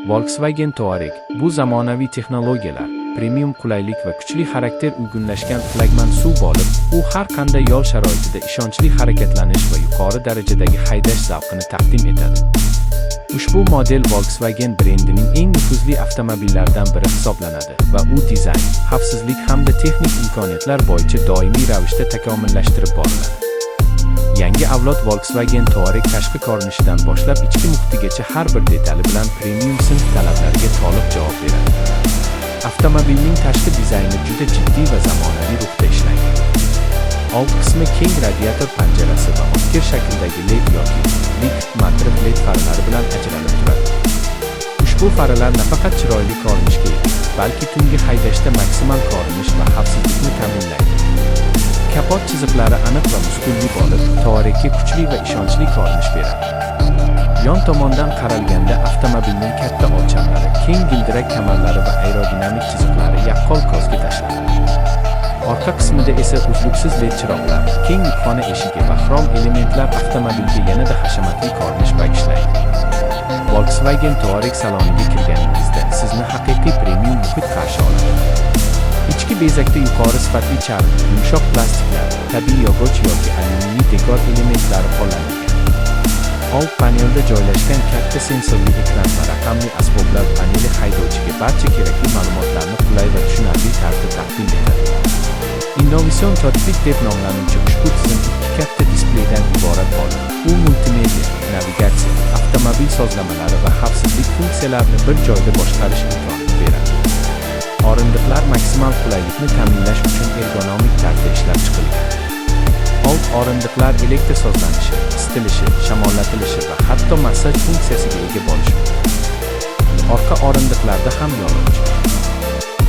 Volkswagen Touareg bu zamonaviy texnologiyalar, premium qulaylik va kuchli xarakter uyg'unlashgan flagman SUV bo'lib, u har qanday yo'l sharoitida ishonchli harakatlanish va yuqori darajadagi haydash zavqini taqdim etadi. Ushbu model Volkswagen brendining eng nufuzli avtomobillaridan biri hisoblanadi va u dizayn, xavfsizlik hamda texnik imkoniyatlar bo'yicha doimiy ravishda takomillashtirib boriladi. Yangi avlod Volkswagen Touareg tashqi ko'rinishidan boshlab ichki muhitigacha har bir detali bilan premium sinf talablariga to'liq javob beradi. Avtomobilning tashqi dizayni juda jiddiy va zamonaviy ruhda ishlangan. Old qismi keng radiator panjarasi va o'tkir shakldagi LED yoki lift matrix LED faralari bilan ajralib turadi. Ushbu faralar nafaqat chiroyli ko'rinishga ega, balki tungi haydashda maksimal ko'rinish va xavfsizlikni ta'minlaydi. Kapot chiziqlari aniq va muskulli bo'lib, Touaregga kuchli va ishonchli ko'rinish beradi. Yon tomondan qaralganda avtomobilning katta o'lchamlari, keng g'ildirak kamarlari va aerodinamik chiziqlari yaqqol ko'zga tashlanadi. Orqa qismida esa uzluksiz LED chiroqlar, keng yukxona eshigi va xrom elementlar avtomobilga yanada hashamatli ko'rinish bag'ishlaydi. Volkswagen Touareg saloniga kirganingizda sizni haqiqiy premium muhit qarshi oladi. Ichki bezakda yuqori sifatli charm, yumshoq plastiklar, tabiiy yog'och yoki alyuminiy dekor elementlari qo'llanilgan. Old panelda joylashgan katta sensorli ekran va raqamli asboblar paneli haydovchiga barcha kerakli ma'lumotlarni qulay va tushunarli tarzda taqdim etadi. Innovatsion kokpit deb nomlanuvchi ushbu tizim ikki katta displeydan iborat bo'lib, u multimedia, navigatsiya, avtomobil sozlamalari va xavfsizlik funksiyalarini bir joyda boshqarish imkonini beradi. O'rindiqlar maksimal qulaylikni ta'minlash uchun ergonomik tarzda ishlab chiqilgan. Old o'rindiqlar elektr sozlanishi, isitilishi, shamollatilishi va hatto massaj funksiyasiga ega bo'lishi mumkin. Orqa o'rindiqlarda ham yo'lovchi.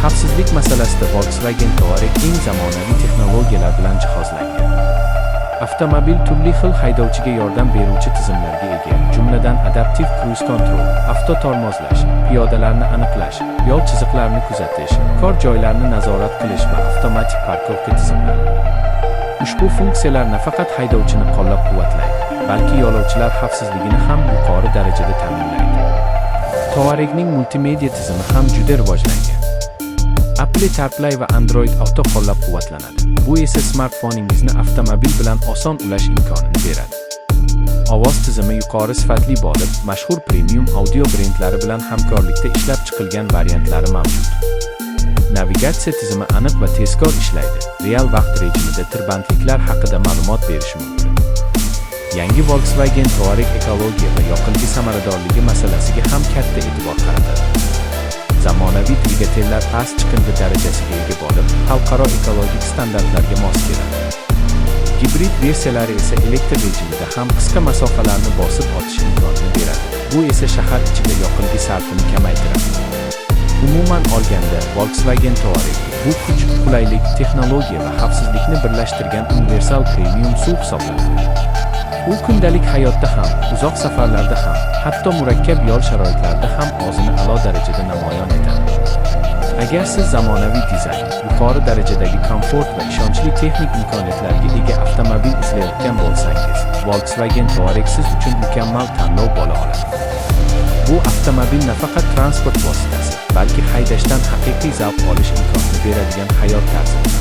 Xavfsizlik masalasida Volkswagen Touareg eng zamonaviy texnologiyalar bilan jihozlangan. Avtomobil turli xil haydovchiga yordam beruvchi tizimlarga ega, jumladan adaptiv cruise control, avto tormozlash, piyodalarni aniqlash, yo'l chiziqlarini kuzatish, kor joylarni nazorat qilish va avtomatik parkovka tizimlari. Ushbu funksiyalar nafaqat haydovchini qo'llab-quvvatlaydi, balki yo'lovchilar xavfsizligini ham yuqori darajada ta'minlaydi. Touaregning multimedia tizimi ham juda rivojlangan. Apple CarPlay va Android Auto qo'llab-quvvatlanadi. Bu esa smartfoningizni avtomobil bilan oson ulash imkonini beradi. Ovoz tizimi yuqori sifatli bo'lib, mashhur premium audio brendlari bilan hamkorlikda ishlab chiqilgan variantlari mavjud. Navigatsiya tizimi aniq va tezkor ishlaydi. Real vaqt rejimida tirbandliklar haqida ma'lumot berishi mumkin. Yangi Volkswagen Touareg ekologiya va yoqilg'i samaradorligi masalasiga ham katta e'tibor qaratadi. Zamonaviy dvigatellar past chiqindi darajasiga ega bo'lib, xalqaro ekologik standartlarga mos keladi. Gibrid versiyalari esa elektr rejimida ham qisqa masofalarni bosib o'tish imkonini beradi. Bu esa shahar ichida yoqilg'i sarfini kamaytiradi. Umuman olganda, Volkswagen Touareg bu kuch, qulaylik, texnologiya va xavfsizlikni birlashtirgan universal premium SUV hisoblanadi. U kundalik hayotda ham, uzoq safarlarda ham, hatto murakkab yo'l sharoitlarida ham o'zini a'lo darajada namoyon etadi. Agar siz zamonaviy dizayn, yuqori darajadagi komfort va ishonchli texnik imkoniyatlarga ega avtomobil izlayotgan bo'lsangiz, Volkswagen Touareg siz uchun mukammal tanlov bo'la oladi. Bu avtomobil nafaqat transport vositasi, balki haydashdan haqiqiy zavq olish imkonini beradigan hayot tarzi.